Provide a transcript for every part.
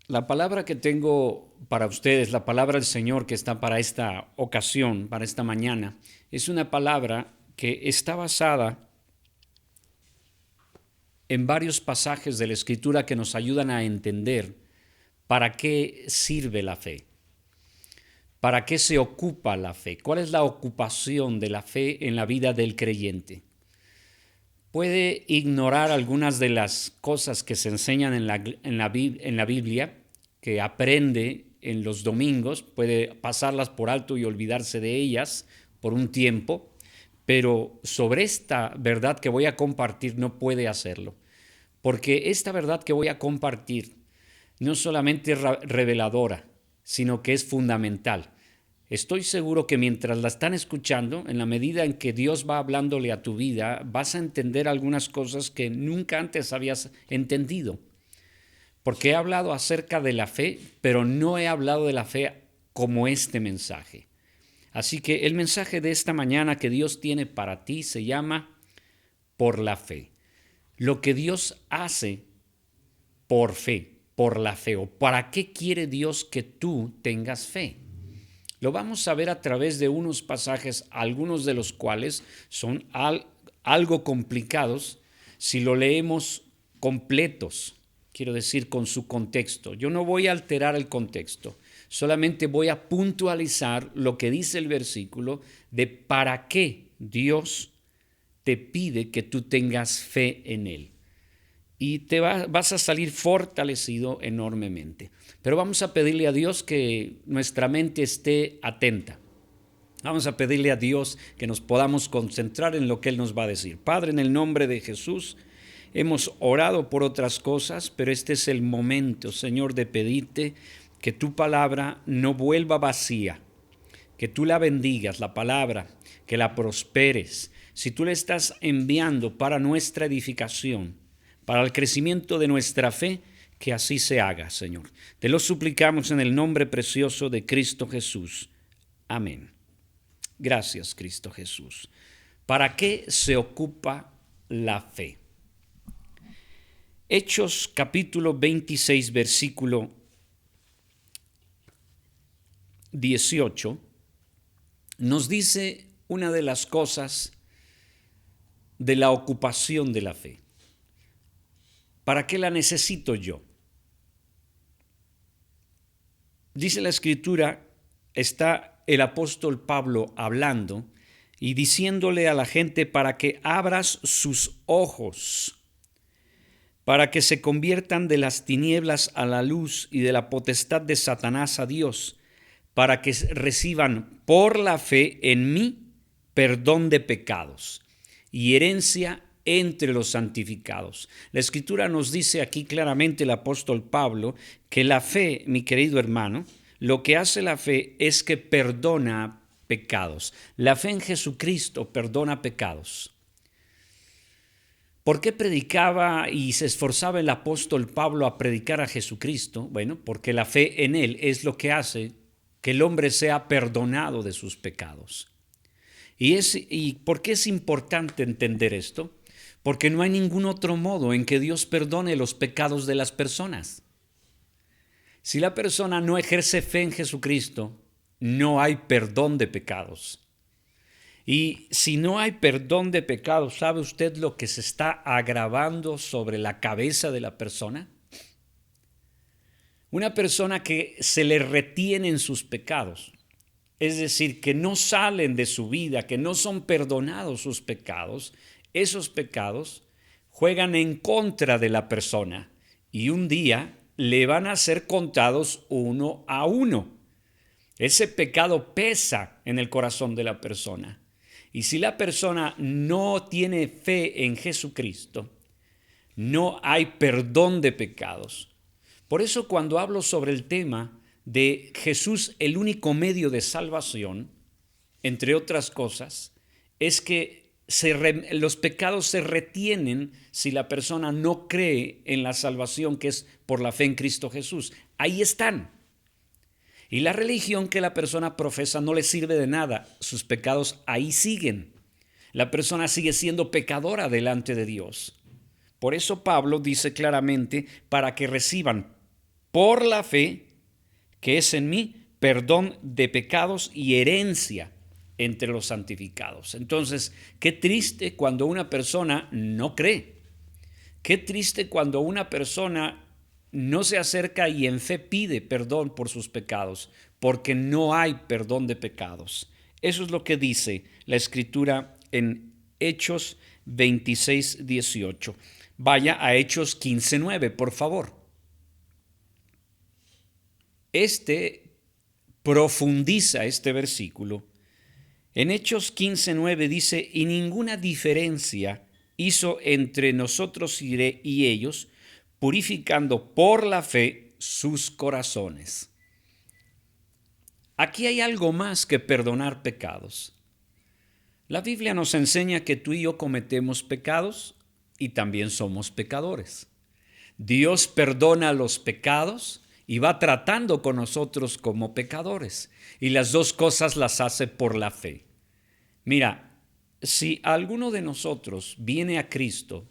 La palabra que tengo para ustedes, la palabra del Señor que está para esta ocasión, para esta mañana, es una palabra que está basada en varios pasajes de la Escritura que nos ayudan a entender para qué sirve la fe, para qué se ocupa la fe, cuál es la ocupación de la fe en la vida del creyente. Puede ignorar algunas de las cosas que se enseñan en la Biblia, que aprende en los domingos, puede pasarlas por alto y olvidarse de ellas por un tiempo, pero sobre esta verdad que voy a compartir no puede hacerlo, porque esta verdad que voy a compartir no solamente es reveladora, sino que es fundamental. Estoy seguro que mientras la están escuchando, en la medida en que Dios va hablándole a tu vida, vas a entender algunas cosas que nunca antes habías entendido. Porque he hablado acerca de la fe, pero no he hablado de la fe como este mensaje. Así que el mensaje de esta mañana que Dios tiene para ti se llama por la fe. Lo que Dios hace por fe, por la fe, o para qué quiere Dios que tú tengas fe. Lo vamos a ver a través de unos pasajes, algunos de los cuales son algo complicados si lo leemos completos, quiero decir con su contexto. Yo no voy a alterar el contexto, solamente voy a puntualizar lo que dice el versículo de para qué Dios te pide que tú tengas fe en Él. Y vas a salir fortalecido enormemente. Pero vamos a pedirle a Dios que nuestra mente esté atenta. Vamos a pedirle a Dios que nos podamos concentrar en lo que Él nos va a decir. Padre, en el nombre de Jesús, hemos orado por otras cosas, pero este es el momento, Señor, de pedirte que tu palabra no vuelva vacía, que tú la bendigas, la palabra, que la prosperes. Si tú la estás enviando para nuestra edificación, para el crecimiento de nuestra fe, que así se haga, Señor. Te lo suplicamos en el nombre precioso de Cristo Jesús. Amén. Gracias, Cristo Jesús. ¿Para qué se ocupa la fe? Hechos capítulo 26, versículo 18, nos dice una de las cosas de la ocupación de la fe. ¿Para qué la necesito yo? Dice la Escritura, está el apóstol Pablo hablando y diciéndole a la gente para que abras sus ojos, para que se conviertan de las tinieblas a la luz y de la potestad de Satanás a Dios, para que reciban por la fe en mí perdón de pecados y herencia entre los santificados. La Escritura nos dice aquí claramente el apóstol Pablo que la fe, mi querido hermano, lo que hace la fe es que perdona pecados. La fe en Jesucristo perdona pecados. ¿Por qué predicaba y se esforzaba el apóstol Pablo a predicar a Jesucristo? Bueno, porque la fe en Él es lo que hace que el hombre sea perdonado de sus pecados. ¿Y por qué es importante entender esto? Porque no hay ningún otro modo en que Dios perdone los pecados de las personas. Si la persona no ejerce fe en Jesucristo, no hay perdón de pecados. Y si no hay perdón de pecados, ¿sabe usted lo que se está agravando sobre la cabeza de la persona? Una persona que se le retienen sus pecados, es decir, que no salen de su vida, que no son perdonados sus pecados, esos pecados juegan en contra de la persona y un día le van a ser contados uno a uno. Ese pecado pesa en el corazón de la persona. Y si la persona no tiene fe en Jesucristo, no hay perdón de pecados. Por eso cuando hablo sobre el tema de Jesús, el único medio de salvación, entre otras cosas, es que los pecados se retienen si la persona no cree en la salvación que es por la fe en Cristo Jesús. Ahí están. Y la religión que la persona profesa no le sirve de nada. Sus pecados ahí siguen. La persona sigue siendo pecadora delante de Dios. Por eso Pablo dice claramente para que reciban por la fe que es en mí, perdón de pecados y herencia entre los santificados. Entonces, qué triste cuando una persona no cree. Qué triste cuando una persona no se acerca y en fe pide perdón por sus pecados, porque no hay perdón de pecados. Eso es lo que dice la Escritura en Hechos 26, 18. Vaya a Hechos 15, 9, por favor. Profundiza este versículo. En Hechos 15, 9 dice, y ninguna diferencia hizo entre nosotros y ellos, purificando por la fe sus corazones. Aquí hay algo más que perdonar pecados. La Biblia nos enseña que tú y yo cometemos pecados y también somos pecadores. Dios perdona los pecados y va tratando con nosotros como pecadores. Y las dos cosas las hace por la fe. Mira, si alguno de nosotros viene a Cristo,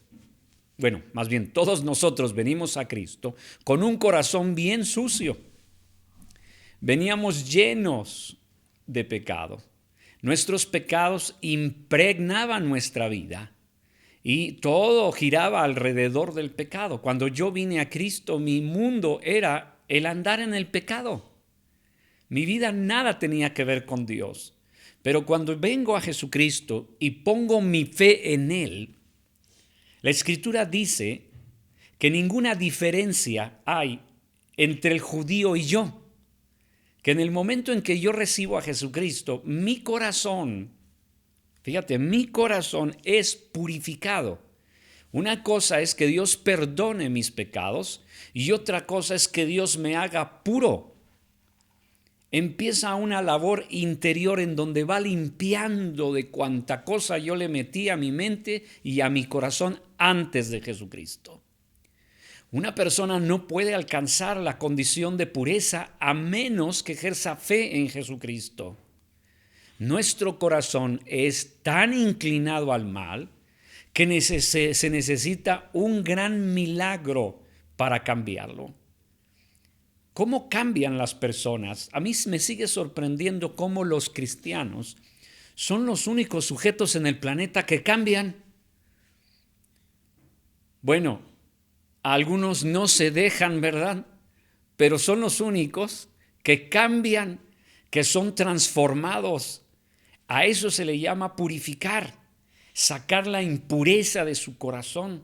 bueno, más bien todos nosotros venimos a Cristo con un corazón bien sucio. Veníamos llenos de pecado. Nuestros pecados impregnaban nuestra vida y todo giraba alrededor del pecado. Cuando yo vine a Cristo, mi mundo era el andar en el pecado. Mi vida nada tenía que ver con Dios. Pero cuando vengo a Jesucristo y pongo mi fe en Él, la Escritura dice que ninguna diferencia hay entre el judío y yo. Que en el momento en que yo recibo a Jesucristo, mi corazón, fíjate, mi corazón es purificado. Una cosa es que Dios perdone mis pecados y otra cosa es que Dios me haga puro. Empieza una labor interior en donde va limpiando de cuanta cosa yo le metí a mi mente y a mi corazón antes de Jesucristo. Una persona no puede alcanzar la condición de pureza a menos que ejerza fe en Jesucristo. Nuestro corazón es tan inclinado al mal que se necesita un gran milagro para cambiarlo. ¿Cómo cambian las personas? A mí me sigue sorprendiendo cómo los cristianos son los únicos sujetos en el planeta que cambian. Bueno, algunos no se dejan, ¿verdad? Pero son los únicos que cambian, que son transformados. A eso se le llama purificar, sacar la impureza de su corazón.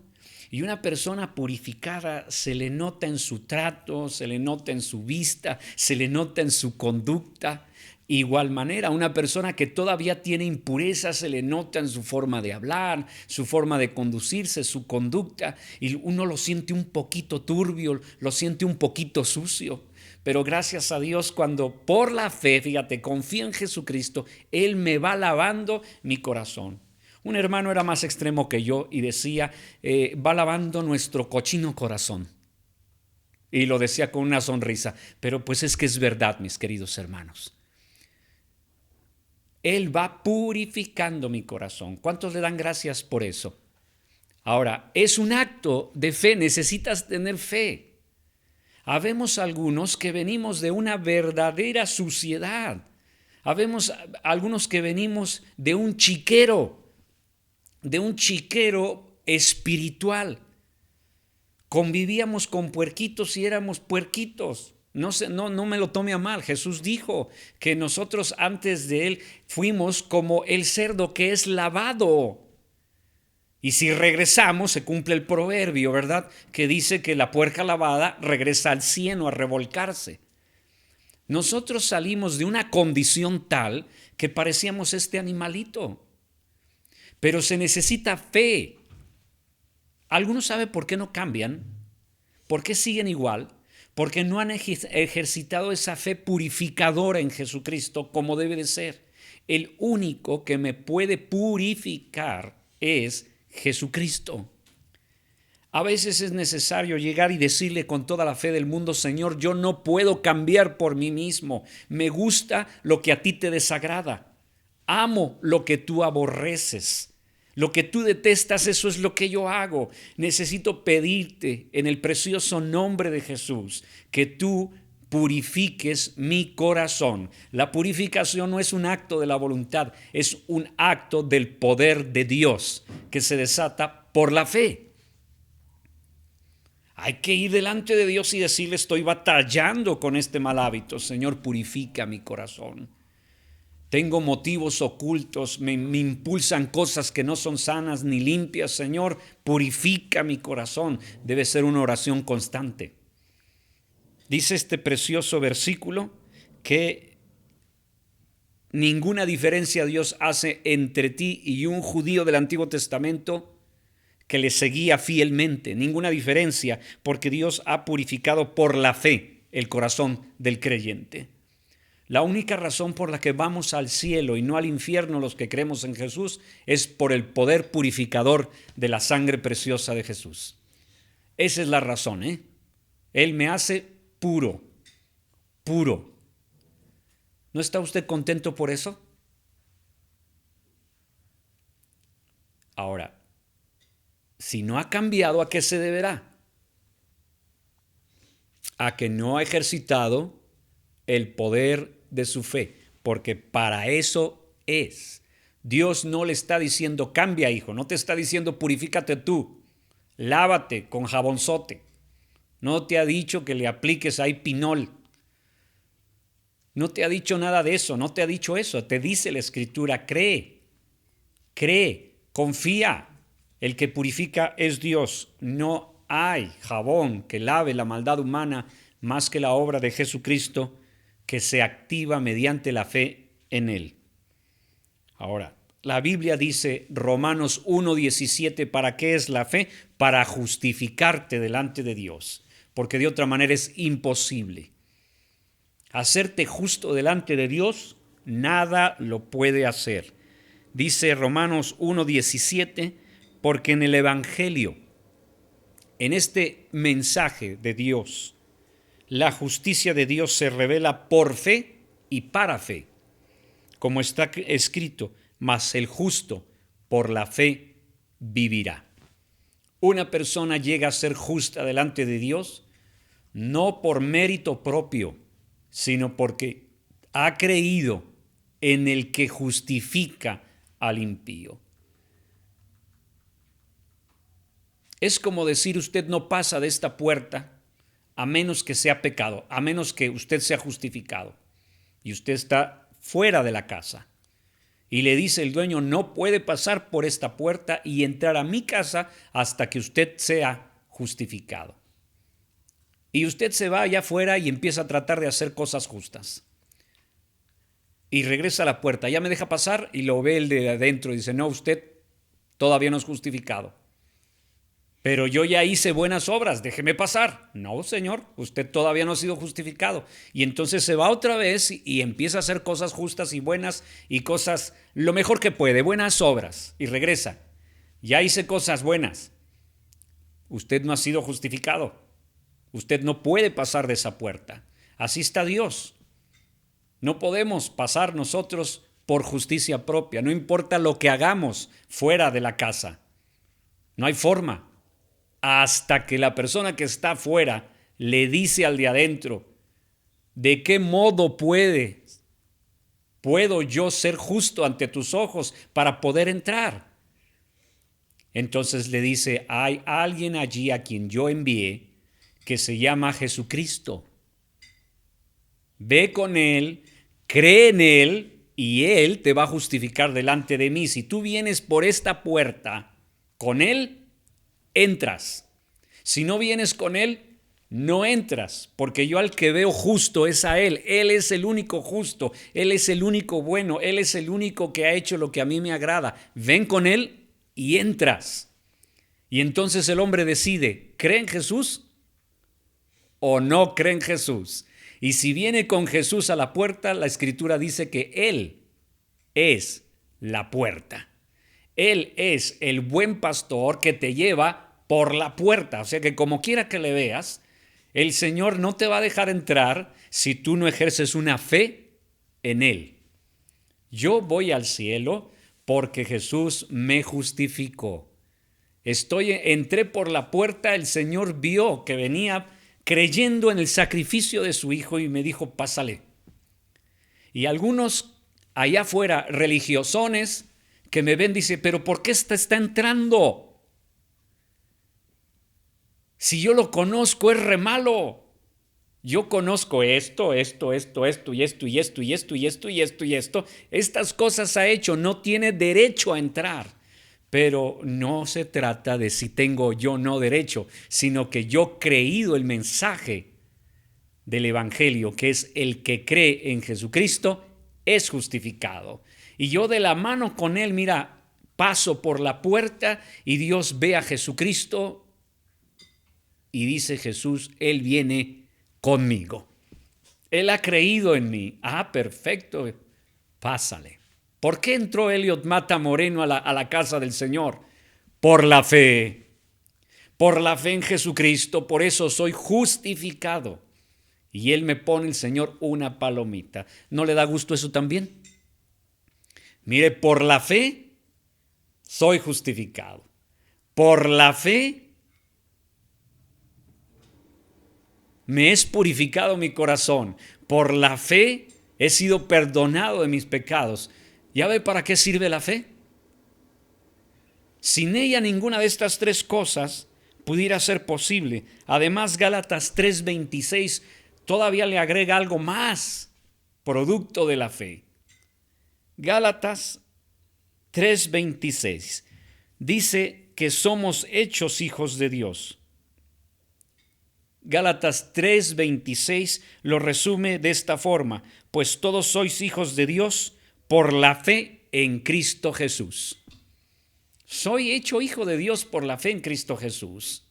Y una persona purificada se le nota en su trato, se le nota en su vista, se le nota en su conducta. Igual manera, una persona que todavía tiene impureza se le nota en su forma de hablar, su forma de conducirse, su conducta, y uno lo siente un poquito turbio, lo siente un poquito sucio. Pero gracias a Dios, cuando por la fe, fíjate, confío en Jesucristo, Él me va lavando mi corazón. Un hermano era más extremo que yo y decía, va lavando nuestro cochino corazón. Y lo decía con una sonrisa, pero pues es que es verdad, mis queridos hermanos. Él va purificando mi corazón. ¿Cuántos le dan gracias por eso? Ahora, es un acto de fe, necesitas tener fe. Habemos algunos que venimos de una verdadera suciedad. Habemos algunos que venimos de un chiquero espiritual. Convivíamos con puerquitos y éramos puerquitos. No me lo tome a mal. Jesús dijo que nosotros antes de Él fuimos como el cerdo que es lavado. Y si regresamos, se cumple el proverbio, ¿verdad? Que dice que la puerca lavada regresa al cieno a revolcarse. Nosotros salimos de una condición tal que parecíamos este animalito. Pero se necesita fe. ¿Alguno sabe por qué no cambian? ¿Por qué siguen igual? Porque no han ejercitado esa fe purificadora en Jesucristo como debe de ser. El único que me puede purificar es Jesucristo. A veces es necesario llegar y decirle con toda la fe del mundo, Señor, yo no puedo cambiar por mí mismo. Me gusta lo que a ti te desagrada. Amo lo que tú aborreces. Lo que tú detestas, eso es lo que yo hago. Necesito pedirte en el precioso nombre de Jesús que tú purifiques mi corazón. La purificación no es un acto de la voluntad, es un acto del poder de Dios que se desata por la fe. Hay que ir delante de Dios y decirle: estoy batallando con este mal hábito. Señor, purifica mi corazón. Tengo motivos ocultos, me impulsan cosas que no son sanas ni limpias. Señor, purifica mi corazón. Debe ser una oración constante. Dice este precioso versículo que ninguna diferencia Dios hace entre ti y un judío del Antiguo Testamento que le seguía fielmente. Ninguna diferencia, porque Dios ha purificado por la fe el corazón del creyente. La única razón por la que vamos al cielo y no al infierno los que creemos en Jesús es por el poder purificador de la sangre preciosa de Jesús. Esa es la razón, ¿eh? Él me hace puro, puro. ¿No está usted contento por eso? Ahora, si no ha cambiado, ¿a qué se deberá? A que no ha ejercitado el poder de su fe, porque para eso es. Dios no le está diciendo: cambia, hijo, no te está diciendo: purifícate tú, lávate con jabonzote. No te ha dicho que le apliques ahí pinol. No te ha dicho nada de eso, no te ha dicho eso. Te dice la Escritura: cree, confía. El que purifica es Dios. No hay jabón que lave la maldad humana más que la obra de Jesucristo, que se activa mediante la fe en Él. Ahora, la Biblia dice, Romanos 1:17, ¿para qué es la fe? Para justificarte delante de Dios, porque de otra manera es imposible. Hacerte justo delante de Dios, nada lo puede hacer. Dice Romanos 1:17, porque en el Evangelio, en este mensaje de Dios, la justicia de Dios se revela por fe y para fe, como está escrito: mas el justo por la fe vivirá. Una persona llega a ser justa delante de Dios no por mérito propio, sino porque ha creído en el que justifica al impío. Es como decir: usted no pasa de esta puerta a menos que sea pecado, a menos que usted sea justificado. Y usted está fuera de la casa. Y le dice el dueño: no puede pasar por esta puerta y entrar a mi casa hasta que usted sea justificado. Y usted se va allá afuera y empieza a tratar de hacer cosas justas. Y regresa a la puerta: ¿ya me deja pasar? Y lo ve el de adentro y dice: no, usted todavía no es justificado. Pero yo ya hice buenas obras, déjeme pasar. No, señor, usted todavía no ha sido justificado. Y entonces se va otra vez y empieza a hacer cosas justas y buenas y cosas lo mejor que puede, buenas obras. Y regresa: ya hice cosas buenas. Usted no ha sido justificado. Usted no puede pasar de esa puerta. Así está Dios. No podemos pasar nosotros por justicia propia. No importa lo que hagamos fuera de la casa. No hay forma. Hasta que la persona que está afuera le dice al de adentro: ¿de qué modo puedo yo ser justo ante tus ojos para poder entrar? Entonces le dice: hay alguien allí a quien yo envié que se llama Jesucristo. Ve con él, cree en él y él te va a justificar delante de mí. Si tú vienes por esta puerta con él, entras. Si no vienes con él, no entras, porque yo al que veo justo es a él. Él es el único justo, él es el único bueno, él es el único que ha hecho lo que a mí me agrada. Ven con él y entras. Y entonces el hombre decide: ¿cree en Jesús o no cree en Jesús? Y si viene con Jesús a la puerta, la Escritura dice que él es la puerta. Él es el buen pastor que te lleva por la puerta. O sea que como quiera que le veas, el Señor no te va a dejar entrar si tú no ejerces una fe en Él. Yo voy al cielo porque Jesús me justificó. Entré por la puerta, el Señor vio que venía creyendo en el sacrificio de su Hijo y me dijo, pásale. Y algunos allá afuera, religiosones, que me ven, dicen, pero ¿por qué está entrando? Si yo lo conozco, es re malo. Yo conozco esto y esto y esto y esto y esto y esto y esto y esto. Estas cosas ha hecho, no tiene derecho a entrar. Pero no se trata de si tengo yo no derecho, sino que yo he creído el mensaje del Evangelio, que es el que cree en Jesucristo, es justificado. Y yo de la mano con él, mira, paso por la puerta y Dios ve a Jesucristo y dice Jesús, él viene conmigo. Él ha creído en mí. Ah, perfecto, pásale. ¿Por qué entró Elliot Mata Moreno a la casa del Señor? Por la fe en Jesucristo, por eso soy justificado. Y Él me pone, el Señor, una palomita. ¿No le da gusto eso también? Mire, por la fe soy justificado. Por la fe me es purificado mi corazón. Por la fe he sido perdonado de mis pecados. ¿Ya ve para qué sirve la fe? Sin ella ninguna de estas tres cosas pudiera ser posible. Además, Gálatas 3:26 todavía le agrega algo más, producto de la fe. Gálatas 3:26 dice que somos hechos hijos de Dios. Gálatas 3:26 lo resume de esta forma: pues todos sois hijos de Dios por la fe en Cristo Jesús. Soy hecho hijo de Dios por la fe en Cristo Jesús.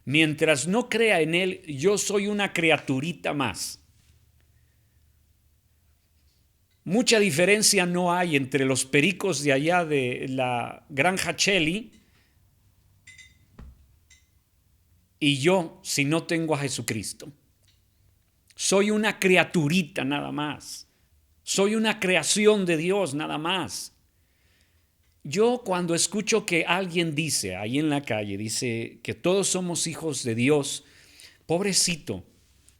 Mientras no crea en Él, yo soy una criaturita más. Mucha diferencia no hay entre los pericos de allá de la Granja Cheli y yo si no tengo a Jesucristo. Soy una criaturita nada más. Soy una creación de Dios nada más. Yo cuando escucho que alguien dice ahí en la calle, dice que todos somos hijos de Dios, pobrecito.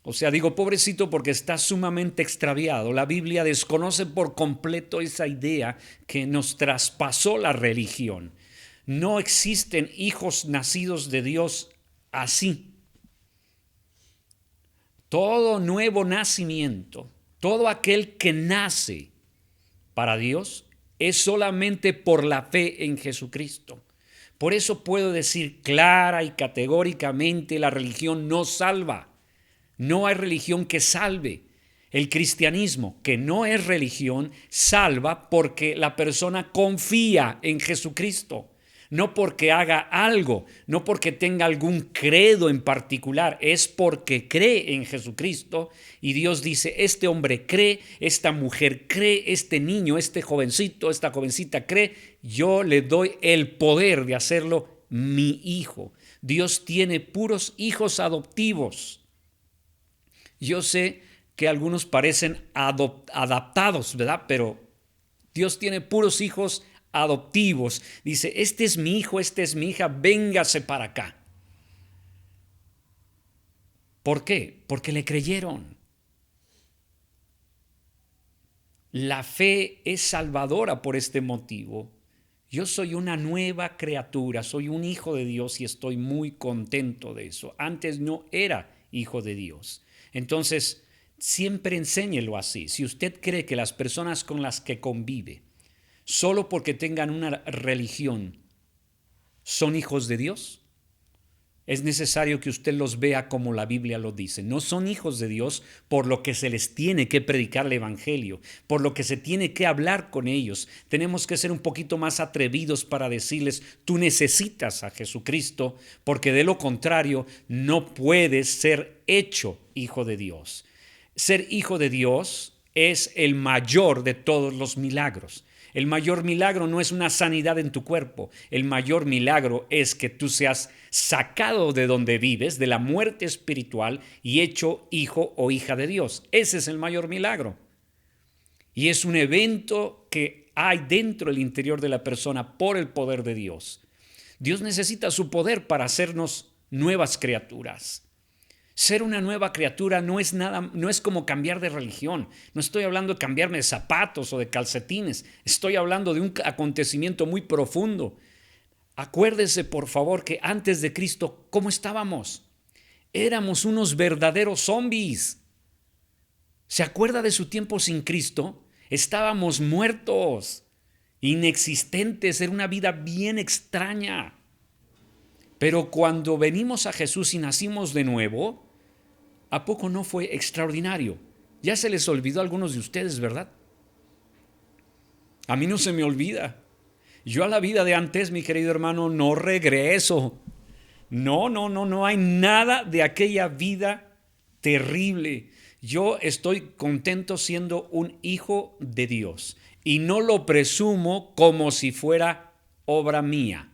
O sea, digo pobrecito porque está sumamente extraviado. La Biblia desconoce por completo esa idea que nos traspasó la religión. No existen hijos nacidos de Dios así. Todo nuevo nacimiento, todo aquel que nace para Dios es solamente por la fe en Jesucristo. Por eso puedo decir clara y categóricamente, la religión no salva. No hay religión que salve. El cristianismo, que no es religión, salva porque la persona confía en Jesucristo. No porque haga algo, no porque tenga algún credo en particular, es porque cree en Jesucristo y Dios dice, este hombre cree, esta mujer cree, este niño, este jovencito, esta jovencita cree, yo le doy el poder de hacerlo mi hijo. Dios tiene puros hijos adoptivos. Yo sé que algunos parecen adaptados, ¿verdad? Pero Dios tiene puros hijos adoptivos. Dice, este es mi hijo, esta es mi hija, véngase para acá. ¿Por qué? Porque le creyeron. La fe es salvadora por este motivo. Yo soy una nueva criatura, soy un hijo de Dios y estoy muy contento de eso. Antes no era hijo de Dios. Entonces, siempre enséñelo así. Si usted cree que las personas con las que convive, solo porque tengan una religión, son hijos de Dios, es necesario que usted los vea como la Biblia lo dice. No son hijos de Dios por lo que se les tiene que predicar el Evangelio, por lo que se tiene que hablar con ellos. Tenemos que ser un poquito más atrevidos para decirles, tú necesitas a Jesucristo, porque de lo contrario no puedes ser hecho hijo de Dios. Ser hijo de Dios es el mayor de todos los milagros. El mayor milagro no es una sanidad en tu cuerpo. El mayor milagro es que tú seas sacado de donde vives, de la muerte espiritual, y hecho hijo o hija de Dios. Ese es el mayor milagro. Y es un evento que hay dentro del interior de la persona por el poder de Dios. Dios necesita su poder para hacernos nuevas criaturas. Ser una nueva criatura no es como cambiar de religión. No estoy hablando de cambiarme de zapatos o de calcetines. Estoy hablando de un acontecimiento muy profundo. Acuérdese, por favor, que antes de Cristo, ¿cómo estábamos? Éramos unos verdaderos zombies. ¿Se acuerda de su tiempo sin Cristo? Estábamos muertos, inexistentes, era una vida bien extraña. Pero cuando venimos a Jesús y nacimos de nuevo, ¿a poco no fue extraordinario? Ya se les olvidó a algunos de ustedes, ¿verdad? A mí no se me olvida. Yo a la vida de antes, mi querido hermano, no regreso. No hay nada de aquella vida terrible. Yo estoy contento siendo un hijo de Dios y no lo presumo como si fuera obra mía.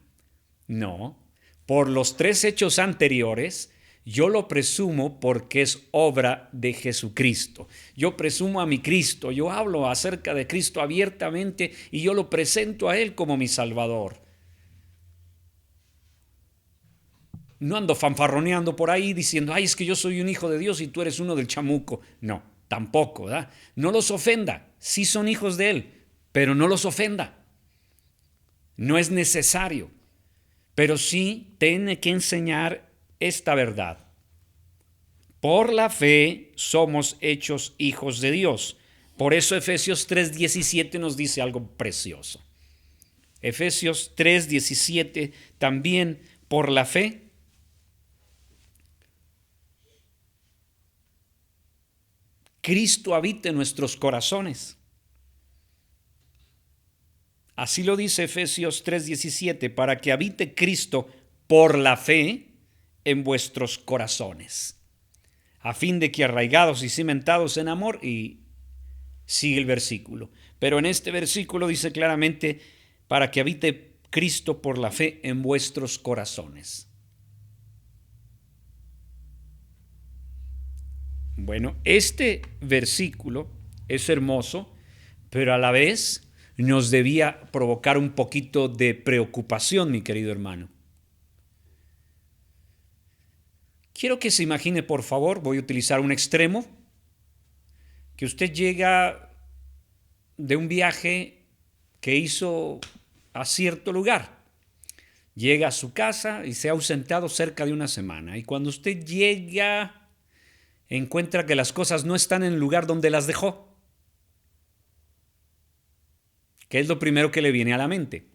No, por los 3 hechos anteriores, yo lo presumo porque es obra de Jesucristo. Yo presumo a mi Cristo, yo hablo acerca de Cristo abiertamente y yo lo presento a Él como mi Salvador. No ando fanfarroneando por ahí diciendo, ay, es que yo soy un hijo de Dios y tú eres uno del chamuco. No, tampoco, ¿verdad? No los ofenda, sí son hijos de Él, pero no los ofenda. No es necesario, pero sí tiene que enseñar esta verdad. Por la fe somos hechos hijos de Dios. Por eso Efesios 3:17 nos dice algo precioso. Efesios 3:17 también por la fe Cristo habita en nuestros corazones. Así lo dice Efesios 3:17, para que habite Cristo por la fe en vuestros corazones, a fin de que arraigados y cimentados en amor, y sigue el versículo. Pero en este versículo dice claramente, para que habite Cristo por la fe en vuestros corazones. Bueno, este versículo es hermoso, pero a la vez nos debía provocar un poquito de preocupación, mi querido hermano. Quiero que se imagine, por favor, voy a utilizar un extremo, que usted llega de un viaje que hizo a cierto lugar. Llega a su casa y se ha ausentado cerca de una semana. Y cuando usted llega, encuentra que las cosas no están en el lugar donde las dejó. ¿Qué es lo primero que le viene a la mente?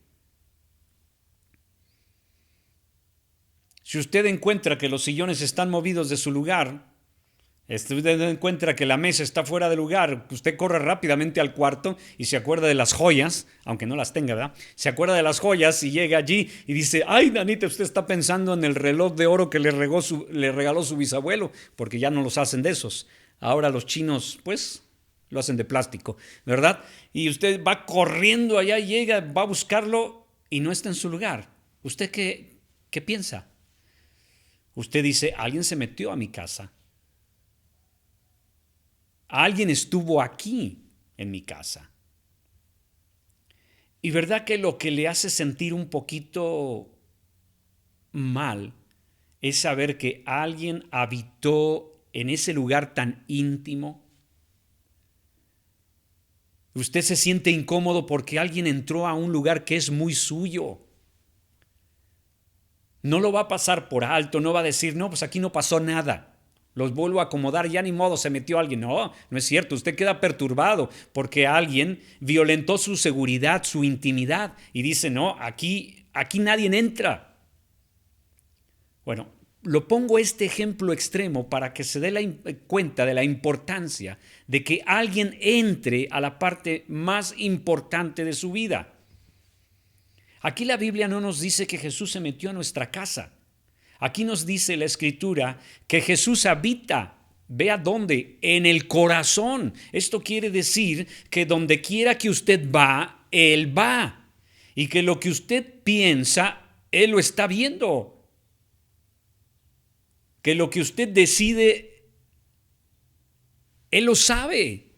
Si usted encuentra que los sillones están movidos de su lugar, usted encuentra que la mesa está fuera de lugar, usted corre rápidamente al cuarto y se acuerda de las joyas, aunque no las tenga, ¿verdad? Se acuerda de las joyas y llega allí y dice, ay, Danita, usted está pensando en el reloj de oro que le regaló su bisabuelo, porque ya no los hacen de esos. Ahora los chinos, pues, lo hacen de plástico, ¿verdad? Y usted va corriendo allá, llega, va a buscarlo y no está en su lugar. ¿Usted qué piensa? Usted dice, alguien se metió a mi casa. Alguien estuvo aquí en mi casa. Y verdad que lo que le hace sentir un poquito mal es saber que alguien habitó en ese lugar tan íntimo. Usted se siente incómodo porque alguien entró a un lugar que es muy suyo. No lo va a pasar por alto, no va a decir, no, pues aquí no pasó nada. Los vuelvo a acomodar, ya ni modo, se metió alguien. No es cierto, usted queda perturbado porque alguien violentó su seguridad, su intimidad y dice, no, aquí nadie entra. Bueno, lo pongo este ejemplo extremo para que se dé cuenta de la importancia de que alguien entre a la parte más importante de su vida. Aquí la Biblia no nos dice que Jesús se metió a nuestra casa. Aquí nos dice la Escritura que Jesús habita, ¿vea dónde? En el corazón. Esto quiere decir que donde quiera que usted va, Él va. Y que lo que usted piensa, Él lo está viendo. Que lo que usted decide, Él lo sabe.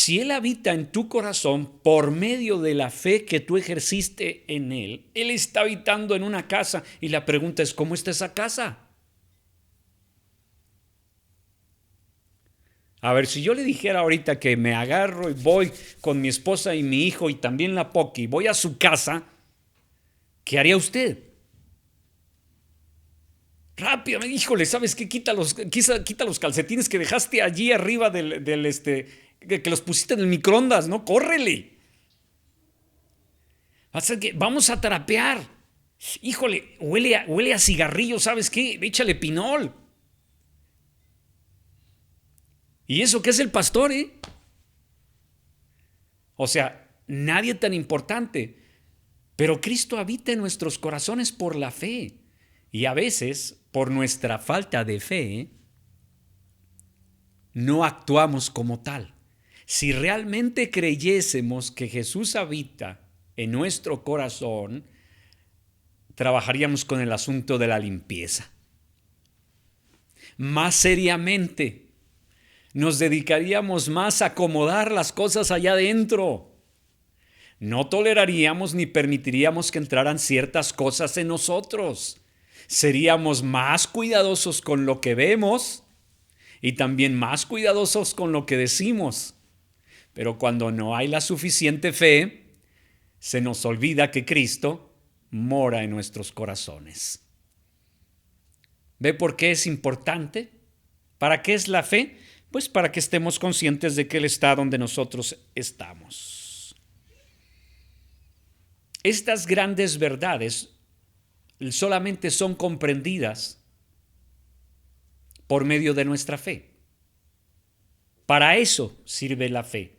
Si Él habita en tu corazón por medio de la fe que tú ejerciste en Él, Él está habitando en una casa y la pregunta es, ¿cómo está esa casa? A ver, si yo le dijera ahorita que me agarro y voy con mi esposa y mi hijo y también la Poki, voy a su casa, ¿qué haría usted? Rápido, híjole, ¿sabes qué? Quita los calcetines que dejaste allí arriba que los pusiste en el microondas, ¿no? ¡Córrele! Vamos a trapear. Híjole, huele a cigarrillo, ¿sabes qué? Échale pinol. Y eso que es el pastor, ¿eh? O sea, nadie tan importante. Pero Cristo habita en nuestros corazones por la fe. Y a veces, por nuestra falta de fe, no actuamos como tal. Si realmente creyésemos que Jesús habita en nuestro corazón, trabajaríamos con el asunto de la limpieza. Más seriamente, nos dedicaríamos más a acomodar las cosas allá adentro. No toleraríamos ni permitiríamos que entraran ciertas cosas en nosotros. Seríamos más cuidadosos con lo que vemos y también más cuidadosos con lo que decimos. Pero cuando no hay la suficiente fe, se nos olvida que Cristo mora en nuestros corazones. ¿Ve por qué es importante? ¿Para qué es la fe? Pues para que estemos conscientes de que Él está donde nosotros estamos. Estas grandes verdades solamente son comprendidas por medio de nuestra fe. Para eso sirve la fe.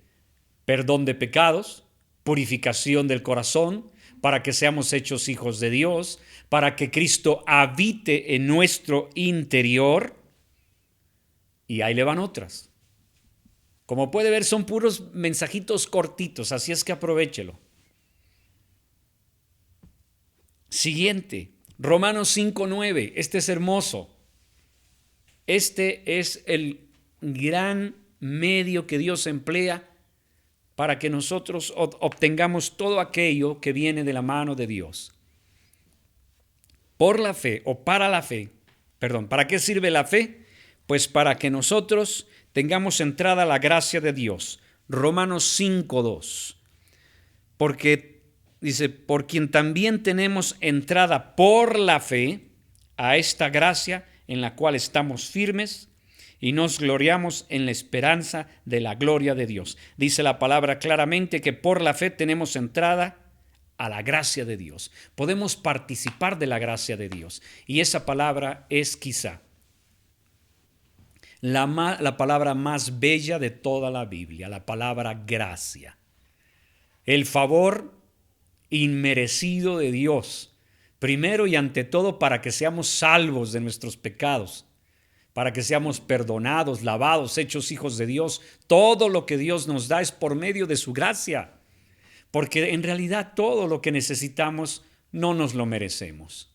Perdón de pecados, purificación del corazón, para que seamos hechos hijos de Dios, para que Cristo habite en nuestro interior. Y ahí le van otras. Como puede ver, son puros mensajitos cortitos, así es que aprovéchelo. Siguiente, Romanos 5:9. Este es hermoso. Este es el gran medio que Dios emplea para que nosotros obtengamos todo aquello que viene de la mano de Dios. Por la fe o para la fe, ¿para qué sirve la fe? Pues para que nosotros tengamos entrada a la gracia de Dios. Romanos 5:2. Porque dice, por quien también tenemos entrada por la fe a esta gracia en la cual estamos firmes y nos gloriamos en la esperanza de la gloria de Dios. Dice la palabra claramente que por la fe tenemos entrada a la gracia de Dios. Podemos participar de la gracia de Dios. Y esa palabra es quizá la palabra más bella de toda la Biblia, la palabra gracia. El favor inmerecido de Dios, primero y ante todo para que seamos salvos de nuestros pecados, para que seamos perdonados, lavados, hechos hijos de Dios. Todo lo que Dios nos da es por medio de su gracia, porque en realidad todo lo que necesitamos no nos lo merecemos.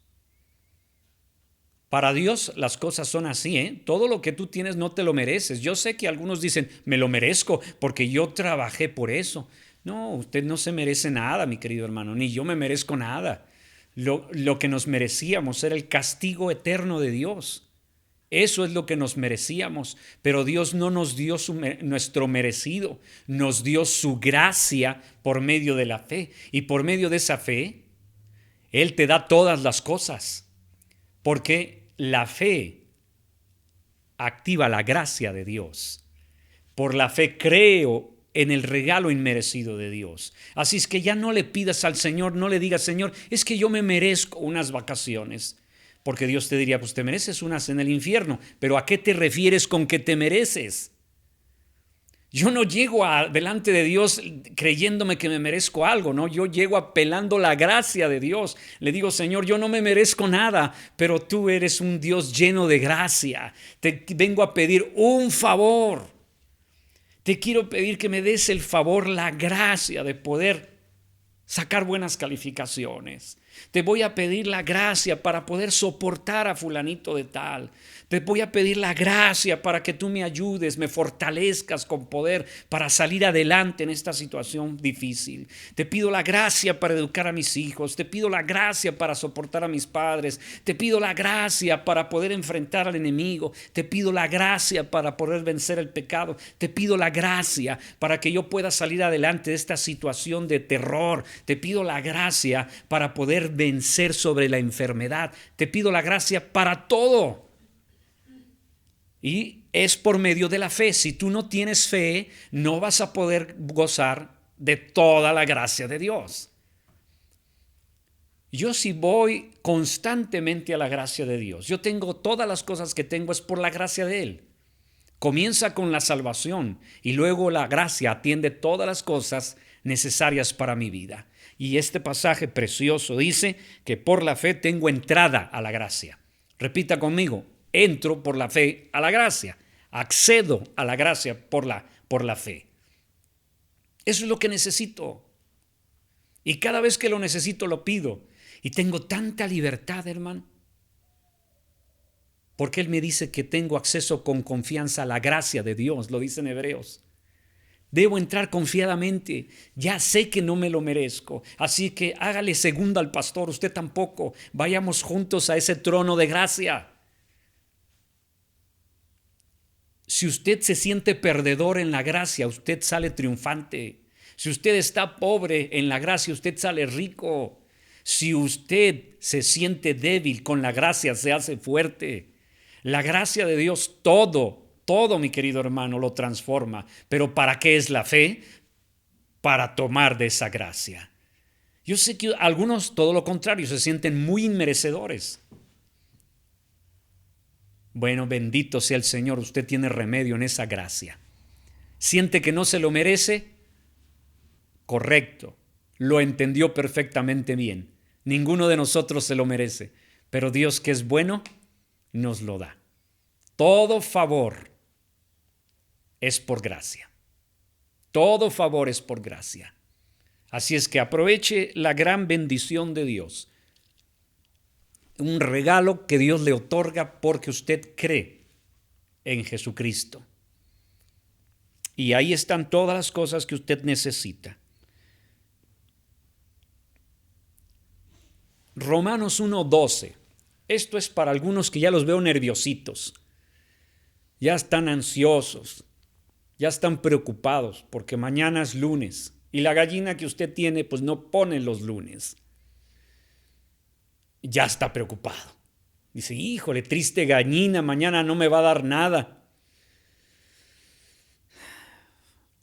Para Dios las cosas son así, ¿eh? Todo lo que tú tienes no te lo mereces. Yo sé que algunos dicen, me lo merezco porque yo trabajé por eso. No, usted no se merece nada, mi querido hermano, ni yo me merezco nada. Lo que nos merecíamos era el castigo eterno de Dios. Eso es lo que nos merecíamos, pero Dios no nos dio nuestro merecido, nos dio su gracia por medio de la fe. Y por medio de esa fe, Él te da todas las cosas. Porque la fe activa la gracia de Dios. Por la fe creo en el regalo inmerecido de Dios. Así es que ya no le pidas al Señor, no le digas, Señor, es que yo me merezco unas vacaciones. Porque Dios te diría, pues te mereces unas en el infierno. Pero ¿a qué te refieres con que te mereces? Yo no llego delante de Dios creyéndome que me merezco algo, ¿no? Yo llego apelando la gracia de Dios. Le digo, Señor, yo no me merezco nada, pero tú eres un Dios lleno de gracia. Te vengo a pedir un favor. Te quiero pedir que me des el favor, la gracia de poder sacar buenas calificaciones, Te voy a pedir la gracia para poder soportar a fulanito de tal. Te voy a pedir la gracia para que tú me ayudes, me fortalezcas con poder para salir adelante en esta situación difícil. Te pido la gracia para educar a mis hijos. Te pido la gracia para soportar a mis padres. Te pido la gracia para poder enfrentar al enemigo. Te pido la gracia para poder vencer el pecado. Te pido la gracia para que yo pueda salir adelante de esta situación de terror. Te pido la gracia para poder vencer sobre la enfermedad. Te pido la gracia para todo. Y es por medio de la fe. Si tú no tienes fe, no vas a poder gozar de toda la gracia de Dios. Yo sí voy constantemente a la gracia de Dios. Yo tengo todas las cosas que tengo es por la gracia de Él. Comienza con la salvación y luego la gracia atiende todas las cosas necesarias para mi vida. Y este pasaje precioso dice que por la fe tengo entrada a la gracia. Repita conmigo. Entro por la fe a la gracia. Accedo a la gracia por la fe. Eso es lo que necesito. Y cada vez que lo necesito lo pido. Y tengo tanta libertad, hermano. Porque Él me dice que tengo acceso con confianza a la gracia de Dios. Lo dice en Hebreos. Debo entrar confiadamente. Ya sé que no me lo merezco. Así que hágale segunda al pastor. Usted tampoco. Vayamos juntos a ese trono de gracia. Si usted se siente perdedor en la gracia, usted sale triunfante. Si usted está pobre en la gracia, usted sale rico. Si usted se siente débil con la gracia, se hace fuerte. La gracia de Dios todo, mi querido hermano, lo transforma. Pero ¿para qué es la fe? Para tomar de esa gracia. Yo sé que algunos, todo lo contrario, se sienten muy inmerecedores. Bueno, bendito sea el Señor, usted tiene remedio en esa gracia. ¿Siente que no se lo merece? Correcto, lo entendió perfectamente bien. Ninguno de nosotros se lo merece, pero Dios, que es bueno, nos lo da. Todo favor es por gracia. Todo favor es por gracia. Así es que aproveche la gran bendición de Dios. Un regalo que Dios le otorga porque usted cree en Jesucristo. Y ahí están todas las cosas que usted necesita. Romanos 1:12. Esto es para algunos que ya los veo nerviositos. Ya están ansiosos. Ya están preocupados porque mañana es lunes. Y la gallina que usted tiene pues no pone los lunes. Ya está preocupado. Dice, híjole, triste gallina, mañana no me va a dar nada.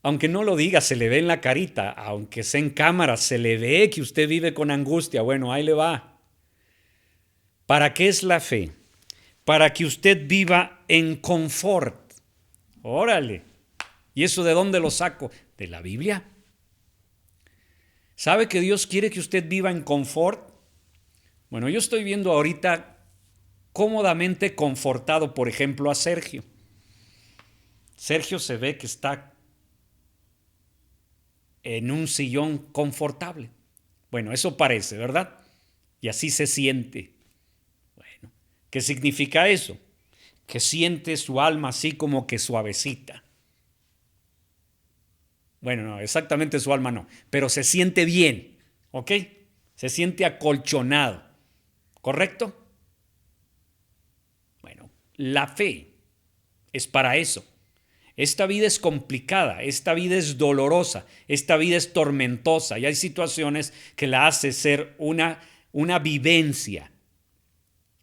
Aunque no lo diga, se le ve en la carita, aunque sea en cámara, se le ve que usted vive con angustia. Bueno, ahí le va. ¿Para qué es la fe? Para que usted viva en confort. Órale. ¿Y eso de dónde lo saco? De la Biblia. ¿Sabe que Dios quiere que usted viva en confort? Bueno, yo estoy viendo ahorita cómodamente confortado, por ejemplo, a Sergio. Sergio se ve que está en un sillón confortable. Bueno, eso parece, ¿verdad? Y así se siente. Bueno, ¿qué significa eso? Que siente su alma así como que suavecita. Bueno, no, exactamente su alma no, pero se siente bien, ¿ok? Se siente acolchonado. ¿Correcto? Bueno, la fe es para eso. Esta vida es complicada, esta vida es dolorosa, esta vida es tormentosa y hay situaciones que la hace ser una vivencia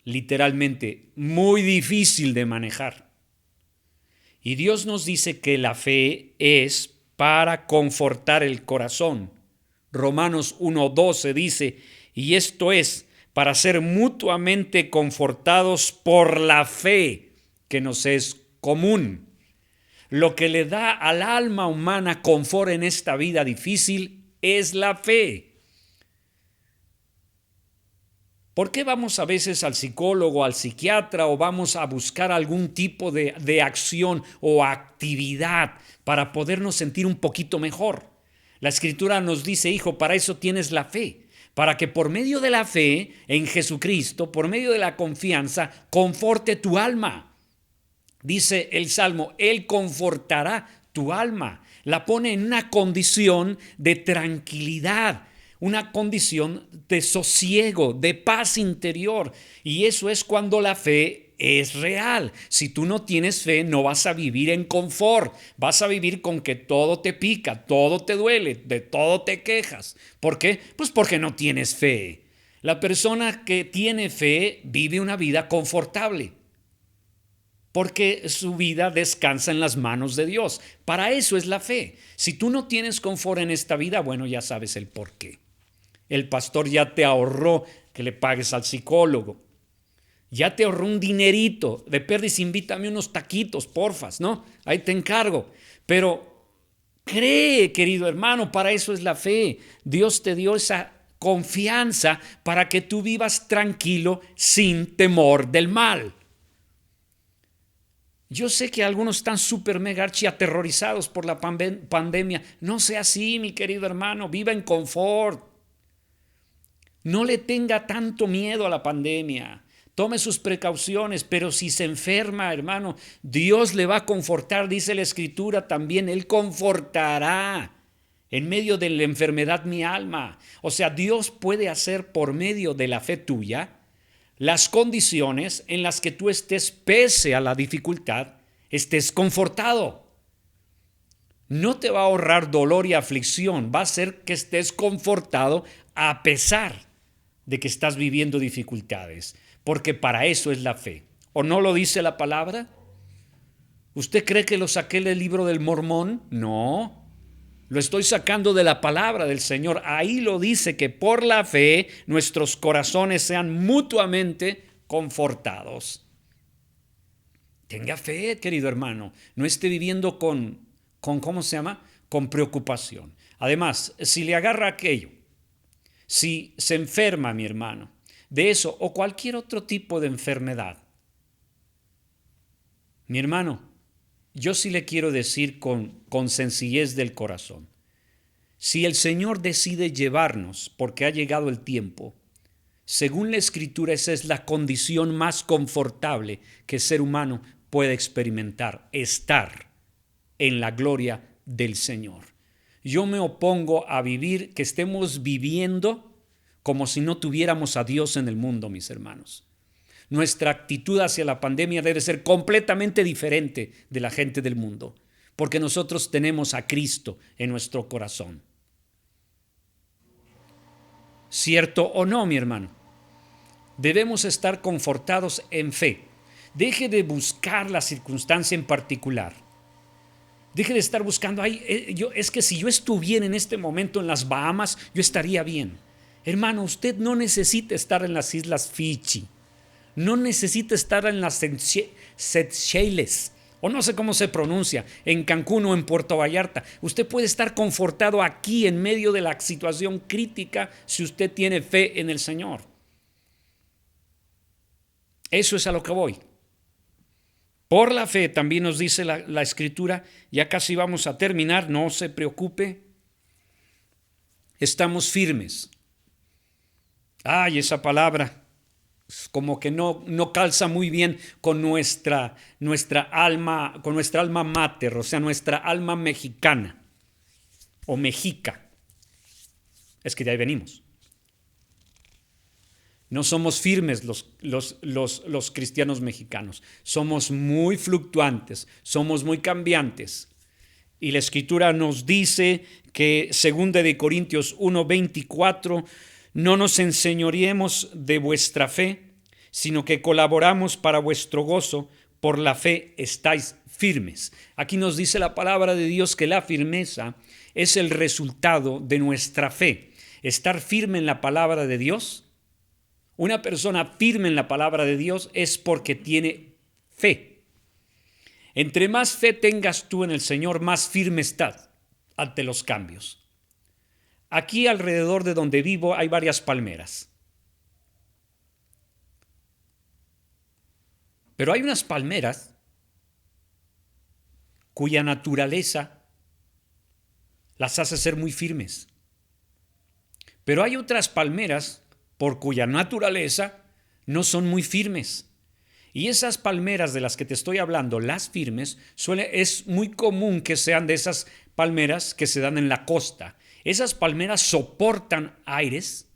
literalmente muy difícil de manejar. Y Dios nos dice que la fe es para confortar el corazón. Romanos 1:12 dice, y esto es para ser mutuamente confortados por la fe que nos es común. Lo que le da al alma humana confort en esta vida difícil es la fe. ¿Por qué vamos a veces al psicólogo, al psiquiatra o vamos a buscar algún tipo de acción o actividad para podernos sentir un poquito mejor? La Escritura nos dice, hijo, para eso tienes la fe. para que por medio de la fe en Jesucristo, por medio de la confianza, conforte tu alma. Dice el Salmo, Él confortará tu alma. La pone en una condición de tranquilidad, una condición de sosiego, de paz interior. Y eso es cuando la fe es real. Si tú no tienes fe, no vas a vivir en confort. Vas a vivir con que todo te pica, todo te duele, de todo te quejas. ¿Por qué? Pues porque no tienes fe. La persona que tiene fe vive una vida confortable, porque su vida descansa en las manos de Dios. Para eso es la fe. Si tú no tienes confort en esta vida, bueno, ya sabes el por qué. El pastor ya te ahorró que le pagues al psicólogo. Ya te ahorró un dinerito. De perdis, invítame unos taquitos, porfas, ¿no? Ahí te encargo. Pero cree, querido hermano, para eso es la fe. Dios te dio esa confianza para que tú vivas tranquilo sin temor del mal. Yo sé que algunos están súper mega archi aterrorizados por la pandemia. No sea así, mi querido hermano. Viva en confort. No le tenga tanto miedo a la pandemia. Tome sus precauciones, pero si se enferma, hermano, Dios le va a confortar, dice la Escritura también. Él confortará en medio de la enfermedad mi alma. O sea, Dios puede hacer por medio de la fe tuya las condiciones en las que tú estés, pese a la dificultad, estés confortado. No te va a ahorrar dolor y aflicción, va a hacer que estés confortado a pesar de que estás viviendo dificultades, porque para eso es la fe. ¿O no lo dice la palabra? ¿Usted cree que lo saqué del libro del Mormón? No. Lo estoy sacando de la palabra del Señor. Ahí lo dice, que por la fe nuestros corazones sean mutuamente confortados. Tenga fe, querido hermano. No esté viviendo con ¿cómo se llama? Con preocupación. Además, si le agarra aquello, si se enferma mi hermano de eso o cualquier otro tipo de enfermedad, mi hermano, yo sí le quiero decir con sencillez del corazón, si el Señor decide llevarnos porque ha llegado el tiempo, según la Escritura esa es la condición más confortable que el ser humano puede experimentar, estar en la gloria del Señor. Yo me opongo a vivir, que estemos viviendo como si no tuviéramos a Dios en el mundo, mis hermanos. Nuestra actitud hacia la pandemia debe ser completamente diferente de la gente del mundo, porque nosotros tenemos a Cristo en nuestro corazón. ¿Cierto o no, mi hermano? Debemos estar confortados en fe. Deje de buscar la circunstancia en particular. Deje de estar buscando, es que si yo estuviera en este momento en las Bahamas, yo estaría bien. Hermano, usted no necesita estar en las Islas Fiji. No necesita estar en las Seychelles, o no sé cómo se pronuncia, en Cancún o en Puerto Vallarta. Usted puede estar confortado aquí en medio de la situación crítica si usted tiene fe en el Señor. Eso es a lo que voy. Por la fe también nos dice la Escritura, ya casi vamos a terminar, no se preocupe, estamos firmes. Ay, esa palabra como que no calza muy bien con nuestra alma, con nuestra alma mater, o sea, nuestra alma mexicana o mexica. Es que de ahí venimos. No somos firmes los cristianos mexicanos. Somos muy fluctuantes, somos muy cambiantes. Y la Escritura nos dice que, segunda de Corintios 1:24, no nos enseñoreemos de vuestra fe, sino que colaboramos para vuestro gozo, por la fe estáis firmes. Aquí nos dice la palabra de Dios que la firmeza es el resultado de nuestra fe. Estar firme en la palabra de Dios. Una persona firme en la palabra de Dios es porque tiene fe. Entre más fe tengas tú en el Señor, más firme estás ante los cambios. Aquí alrededor de donde vivo hay varias palmeras. Pero hay unas palmeras cuya naturaleza las hace ser muy firmes. Pero hay otras palmeras por cuya naturaleza no son muy firmes. Y esas palmeras de las que te estoy hablando, las firmes, es muy común que sean de esas palmeras que se dan en la costa. Esas palmeras soportan aires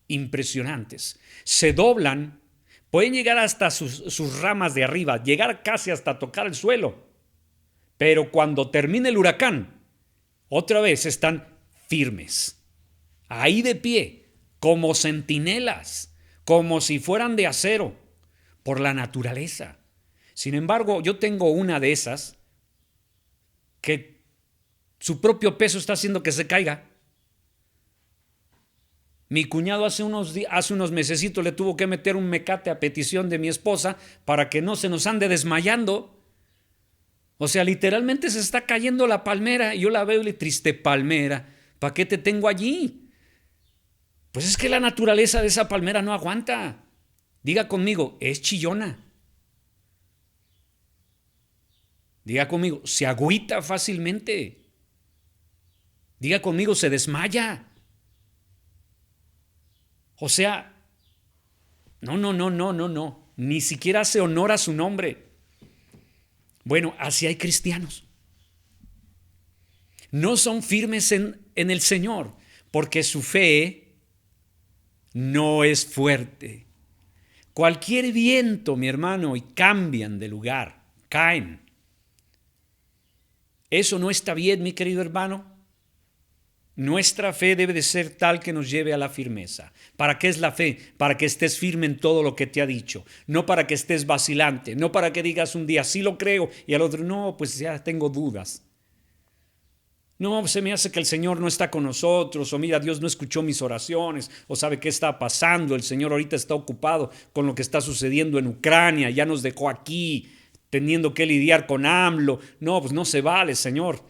impresionantes, se doblan, pueden llegar hasta sus ramas de arriba, llegar casi hasta tocar el suelo. Pero cuando termine el huracán, otra vez están firmes, ahí de pie, como centinelas, como si fueran de acero, por la naturaleza. Sin embargo, yo tengo una de esas que su propio peso está haciendo que se caiga. Mi cuñado hace unos mesecitos le tuvo que meter un mecate a petición de mi esposa para que no se nos ande desmayando. O sea, literalmente se está cayendo la palmera y yo la veo y le triste palmera, ¿para qué te tengo allí? Pues es que la naturaleza de esa palmera no aguanta. Diga conmigo, es chillona. Diga conmigo, se agüita fácilmente. Diga conmigo, se desmaya. O sea, no. Ni siquiera hace honor a su nombre. Bueno, así hay cristianos. No son firmes en el Señor, porque su fe no es fuerte. Cualquier viento, mi hermano, y cambian de lugar, caen. Eso no está bien, mi querido hermano. Nuestra fe debe de ser tal que nos lleve a la firmeza. ¿Para qué es la fe? Para que estés firme en todo lo que te ha dicho. No para que estés vacilante. No para que digas un día, sí lo creo, y al otro, no, pues ya tengo dudas. No, se me hace que el Señor no está con nosotros, o mira, Dios no escuchó mis oraciones, o sabe qué está pasando, el Señor ahorita está ocupado con lo que está sucediendo en Ucrania, ya nos dejó aquí, teniendo que lidiar con AMLO. No, pues no se vale, Señor.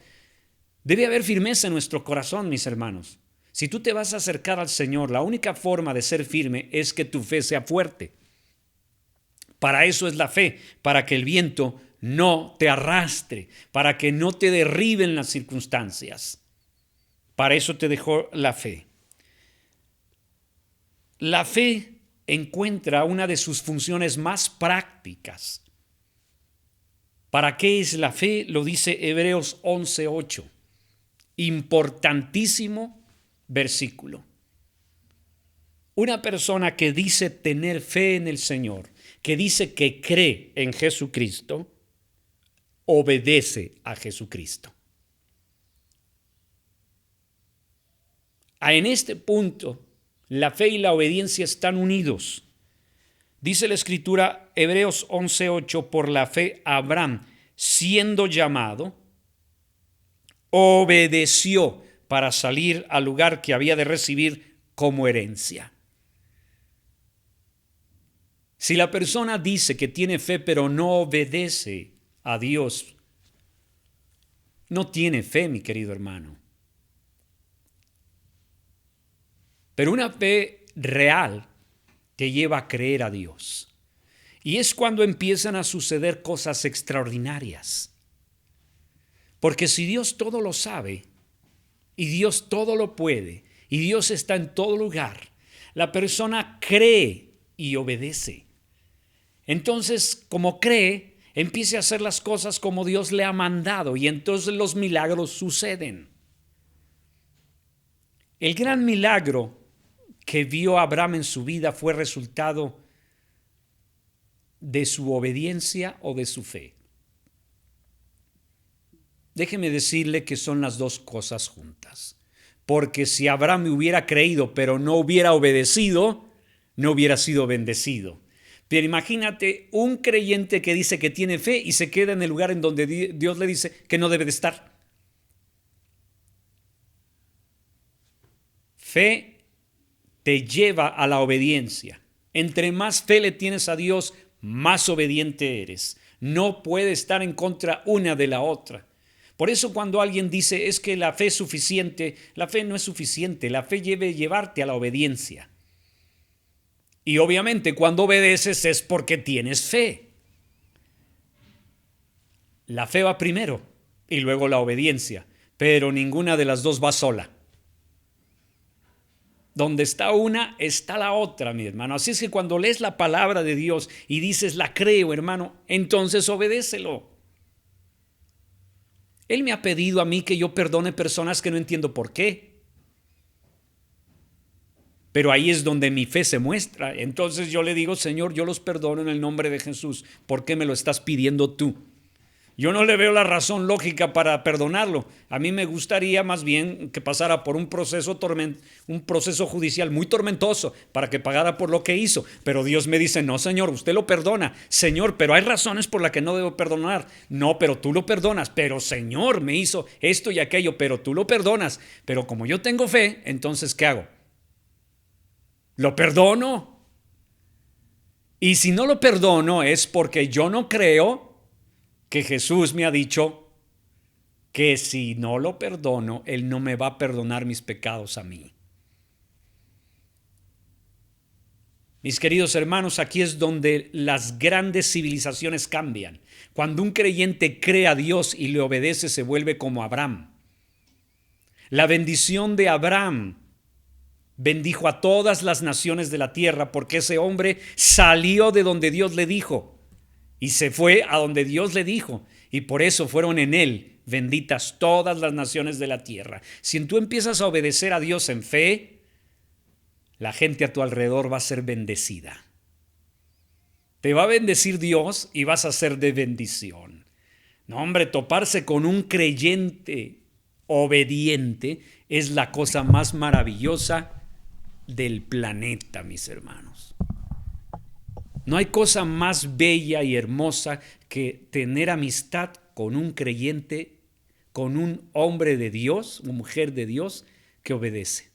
Debe haber firmeza en nuestro corazón, mis hermanos. Si tú te vas a acercar al Señor, la única forma de ser firme es que tu fe sea fuerte. Para eso es la fe, para que el viento no te arrastre, para que no te derriben las circunstancias. Para eso te dejó la fe. La fe encuentra una de sus funciones más prácticas. ¿Para qué es la fe? Lo dice Hebreos 11:8. Importantísimo versículo. Una persona que dice tener fe en el Señor, que dice que cree en Jesucristo, obedece a Jesucristo. En este punto, la fe y la obediencia están unidos. Dice la Escritura, Hebreos 11:8, por la fe Abraham, siendo llamado, obedeció para salir al lugar que había de recibir como herencia. Si la persona dice que tiene fe pero no obedece a Dios, no tiene fe, mi querido hermano. Pero una fe real te lleva a creer a Dios. Y es cuando empiezan a suceder cosas extraordinarias. Porque si Dios todo lo sabe, y Dios todo lo puede, y Dios está en todo lugar, la persona cree y obedece. Entonces, como cree, empieza a hacer las cosas como Dios le ha mandado, y entonces los milagros suceden. El gran milagro que vio Abraham en su vida fue resultado de su obediencia o de su fe. Déjeme decirle que son las dos cosas juntas. Porque si Abraham hubiera creído pero no hubiera obedecido, no hubiera sido bendecido. Pero imagínate un creyente que dice que tiene fe y se queda en el lugar en donde Dios le dice que no debe de estar. Fe te lleva a la obediencia. Entre más fe le tienes a Dios, más obediente eres. No puede estar en contra una de la otra. Por eso cuando alguien dice es que la fe es suficiente, la fe no es suficiente. La fe debe llevarte a la obediencia. Y obviamente cuando obedeces es porque tienes fe. La fe va primero y luego la obediencia, pero ninguna de las dos va sola. Donde está una, está la otra, mi hermano. Así es que cuando lees la palabra de Dios y dices, la creo, hermano, entonces obedécelo. Él me ha pedido a mí que yo perdone personas que no entiendo por qué. Pero ahí es donde mi fe se muestra. Entonces yo le digo, Señor, yo los perdono en el nombre de Jesús. ¿Por qué me lo estás pidiendo tú? Yo no le veo la razón lógica para perdonarlo. A mí me gustaría más bien que pasara por un proceso judicial muy tormentoso para que pagara por lo que hizo. Pero Dios me dice, no, Señor, usted lo perdona. Señor, pero hay razones por las que no debo perdonar. No, pero tú lo perdonas. Pero Señor, me hizo esto y aquello, pero tú lo perdonas. Pero como yo tengo fe, entonces, ¿qué hago? ¿Lo perdono? Y si no lo perdono es porque yo no creo que Jesús me ha dicho que si no lo perdono, Él no me va a perdonar mis pecados a mí. Mis queridos hermanos, aquí es donde las grandes civilizaciones cambian. Cuando un creyente cree a Dios y le obedece, se vuelve como Abraham. La bendición de Abraham bendijo a todas las naciones de la tierra porque ese hombre salió de donde Dios le dijo y se fue a donde Dios le dijo, y por eso fueron en él benditas todas las naciones de la tierra. Si tú empiezas a obedecer a Dios en fe, la gente a tu alrededor va a ser bendecida. Te va a bendecir Dios y vas a ser de bendición. No, hombre, toparse con un creyente obediente es la cosa más maravillosa del planeta, mis hermanos. No hay cosa más bella y hermosa que tener amistad con un creyente, con un hombre de Dios, una mujer de Dios que obedece.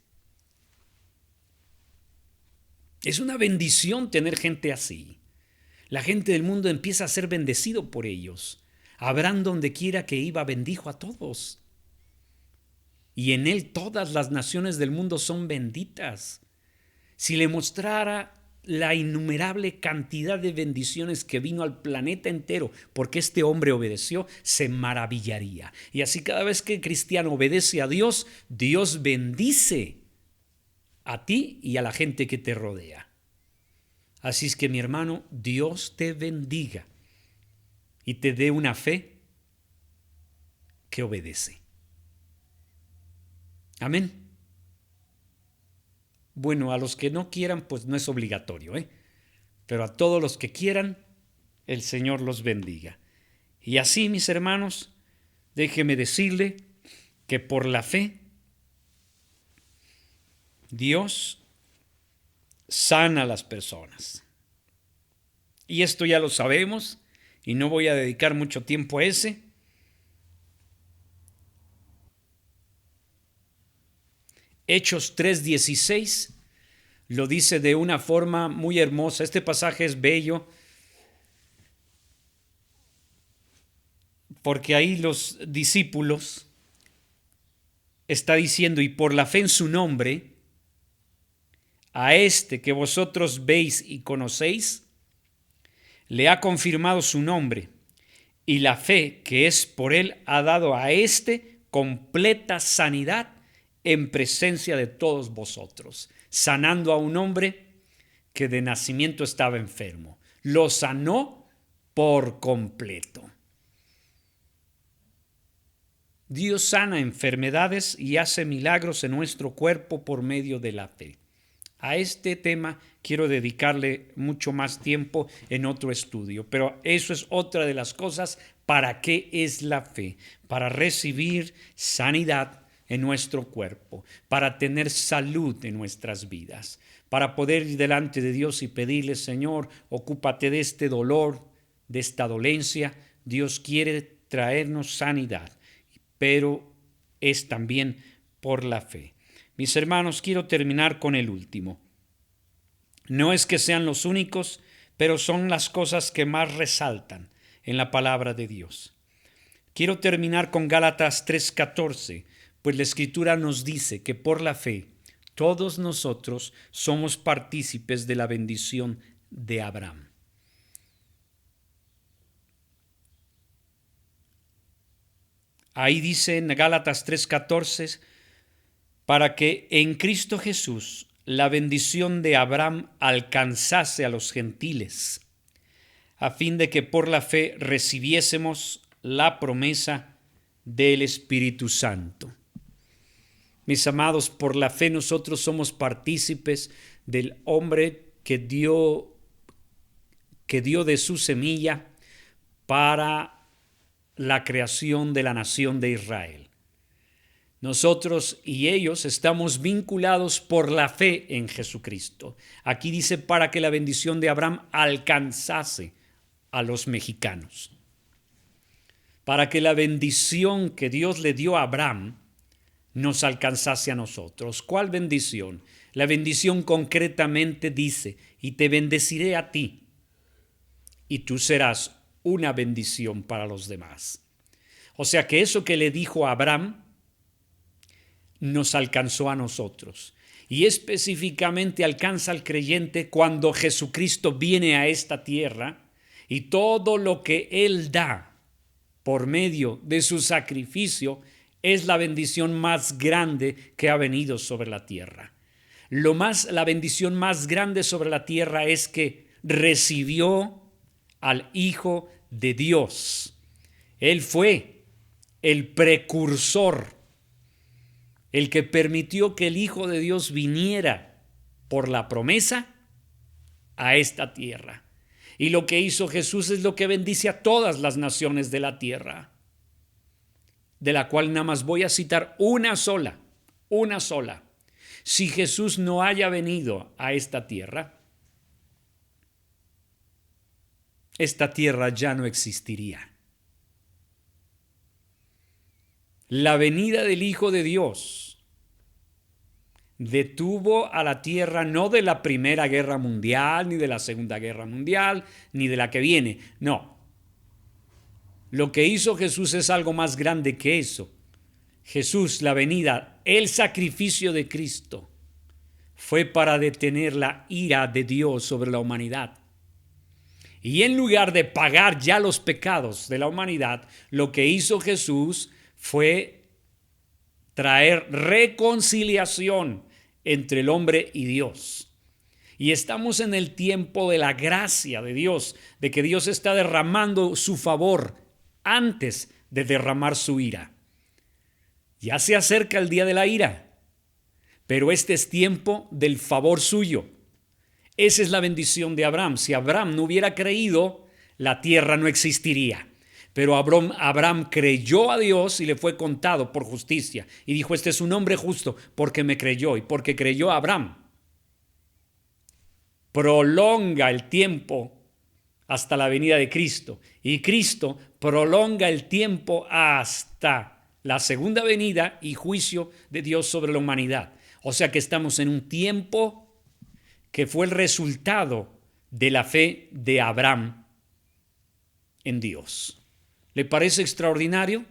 Es una bendición tener gente así. La gente del mundo empieza a ser bendecido por ellos. Abraham, donde quiera que iba, bendijo a todos. Y en él todas las naciones del mundo son benditas. Si le mostrara la innumerable cantidad de bendiciones que vino al planeta entero porque este hombre obedeció, se maravillaría. Y así cada vez que el cristiano obedece a Dios, Dios bendice a ti y a la gente que te rodea. Así es que, mi hermano, Dios te bendiga y te dé una fe que obedece. Amén. Bueno, a los que no quieran, pues no es obligatorio, pero a todos los que quieran, el Señor los bendiga. Y así, mis hermanos, déjeme decirle que por la fe, Dios sana a las personas. Y esto ya lo sabemos, y no voy a dedicar mucho tiempo a ese. Hechos 3:16 lo dice de una forma muy hermosa. Este pasaje es bello porque ahí los discípulos está diciendo, y por la fe en su nombre, a este que vosotros veis y conocéis, le ha confirmado su nombre, y la fe que es por él ha dado a este completa sanidad en presencia de todos vosotros, sanando a un hombre que de nacimiento estaba enfermo. Lo sanó por completo. Dios sana enfermedades y hace milagros en nuestro cuerpo por medio de la fe. A este tema quiero dedicarle mucho más tiempo en otro estudio, pero eso es otra de las cosas. ¿Para qué es la fe? Para recibir sanidad en nuestro cuerpo, para tener salud en nuestras vidas, para poder ir delante de Dios y pedirle, Señor, ocúpate de este dolor, de esta dolencia. Dios quiere traernos sanidad, pero es también por la fe. Mis hermanos, quiero terminar con el último. No es que sean los únicos, pero son las cosas que más resaltan en la palabra de Dios. Quiero terminar con Gálatas 3:14, pues la Escritura nos dice que por la fe todos nosotros somos partícipes de la bendición de Abraham. Ahí dice en Gálatas 3:14, para que en Cristo Jesús la bendición de Abraham alcanzase a los gentiles, a fin de que por la fe recibiésemos la promesa del Espíritu Santo. Mis amados, por la fe nosotros somos partícipes del hombre que dio de su semilla para la creación de la nación de Israel. Nosotros y ellos estamos vinculados por la fe en Jesucristo. Aquí dice para que la bendición de Abraham alcanzase a los mexicanos. Para que la bendición que Dios le dio a Abraham nos alcanzase a nosotros. ¿Cuál bendición? La bendición concretamente dice, y te bendeciré a ti, y tú serás una bendición para los demás. O sea que eso que le dijo a Abraham nos alcanzó a nosotros. Y específicamente alcanza al creyente cuando Jesucristo viene a esta tierra y todo lo que Él da por medio de su sacrificio es la bendición más grande que ha venido sobre la tierra. La bendición más grande sobre la tierra es que recibió al Hijo de Dios. Él fue el precursor, el que permitió que el Hijo de Dios viniera por la promesa a esta tierra. Y lo que hizo Jesús es lo que bendice a todas las naciones de la tierra, de la cual nada más voy a citar una sola. Si Jesús no haya venido a esta tierra ya no existiría. La venida del Hijo de Dios detuvo a la tierra no de la Primera Guerra Mundial, ni de la Segunda Guerra Mundial, ni de la que viene. No. Lo que hizo Jesús es algo más grande que eso. Jesús, la venida, el sacrificio de Cristo, fue para detener la ira de Dios sobre la humanidad. Y en lugar de pagar ya los pecados de la humanidad, lo que hizo Jesús fue traer reconciliación entre el hombre y Dios. Y estamos en el tiempo de la gracia de Dios, de que Dios está derramando su favor antes de derramar su ira. Ya se acerca el día de la ira, pero este es tiempo del favor suyo. Esa es la bendición de Abraham. Si Abraham no hubiera creído, la tierra no existiría. Pero Abraham creyó a Dios y le fue contado por justicia. Y dijo, este es un hombre justo porque me creyó. Y porque creyó a Abraham, prolonga el tiempo hasta la venida de Cristo. Y Cristo prolonga el tiempo hasta la segunda venida y juicio de Dios sobre la humanidad. O sea que estamos en un tiempo que fue el resultado de la fe de Abraham en Dios. ¿Le parece extraordinario?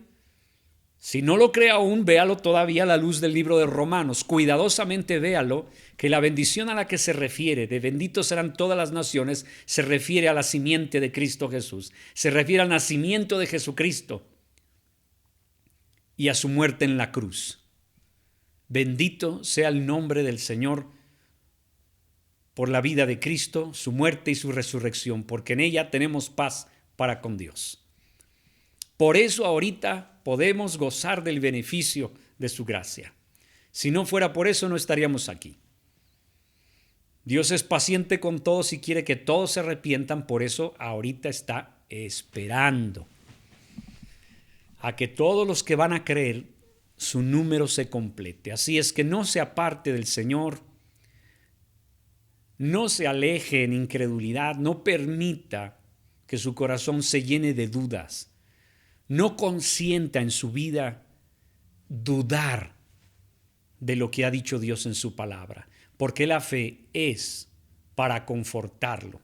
Si no lo cree aún, véalo todavía a la luz del libro de Romanos. Cuidadosamente véalo, que la bendición a la que se refiere, de benditos serán todas las naciones, se refiere a la simiente de Cristo Jesús. Se refiere al nacimiento de Jesucristo y a su muerte en la cruz. Bendito sea el nombre del Señor por la vida de Cristo, su muerte y su resurrección, porque en ella tenemos paz para con Dios. Por eso ahorita podemos gozar del beneficio de su gracia. Si no fuera por eso, no estaríamos aquí. Dios es paciente con todos y quiere que todos se arrepientan, por eso ahorita está esperando a que todos los que van a creer, su número se complete. Así es que no se aparte del Señor, no se aleje en incredulidad, no permita que su corazón se llene de dudas. No consienta en su vida dudar de lo que ha dicho Dios en su palabra, porque la fe es para confortarlo,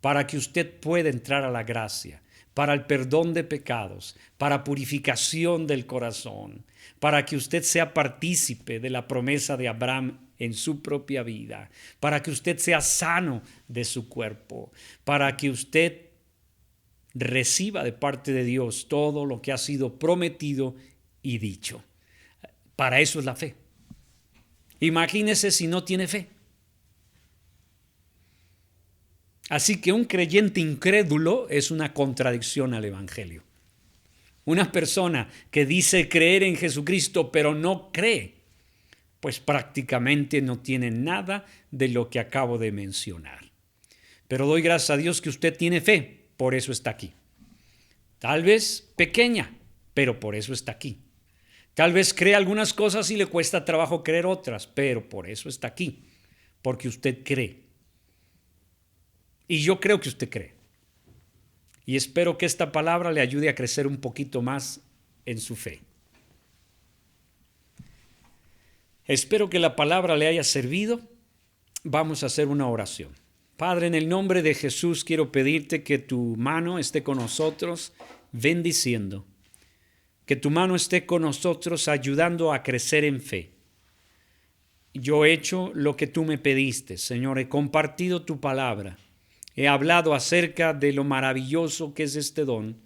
para que usted pueda entrar a la gracia, para el perdón de pecados, para purificación del corazón, para que usted sea partícipe de la promesa de Abraham en su propia vida, para que usted sea sano de su cuerpo, para que usted reciba de parte de Dios todo lo que ha sido prometido y dicho. Para eso es la fe. Imagínese si no tiene fe. Así que un creyente incrédulo es una contradicción al Evangelio. Una persona que dice creer en Jesucristo pero no cree, pues prácticamente no tiene nada de lo que acabo de mencionar. Pero doy gracias a Dios que usted tiene fe, por eso está aquí. Tal vez pequeña, pero por eso está aquí. Tal vez cree algunas cosas y le cuesta trabajo creer otras, pero por eso está aquí, porque usted cree. Y yo creo que usted cree. Y espero que esta palabra le ayude a crecer un poquito más en su fe. Espero que la palabra le haya servido. Vamos a hacer una oración. Padre, en el nombre de Jesús quiero pedirte que tu mano esté con nosotros bendiciendo. Que tu mano esté con nosotros ayudando a crecer en fe. Yo he hecho lo que tú me pediste, Señor. He compartido tu palabra. He hablado acerca de lo maravilloso que es este don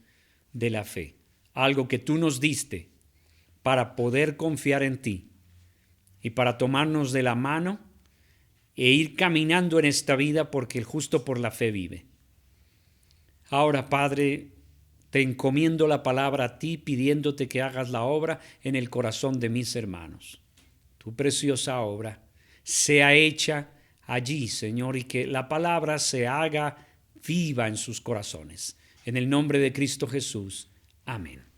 de la fe. Algo que tú nos diste para poder confiar en ti y para tomarnos de la mano e ir caminando en esta vida, porque el justo por la fe vive. Ahora, Padre, te encomiendo la palabra a ti, pidiéndote que hagas la obra en el corazón de mis hermanos. Tu preciosa obra sea hecha allí, Señor, y que la palabra se haga viva en sus corazones. En el nombre de Cristo Jesús. Amén.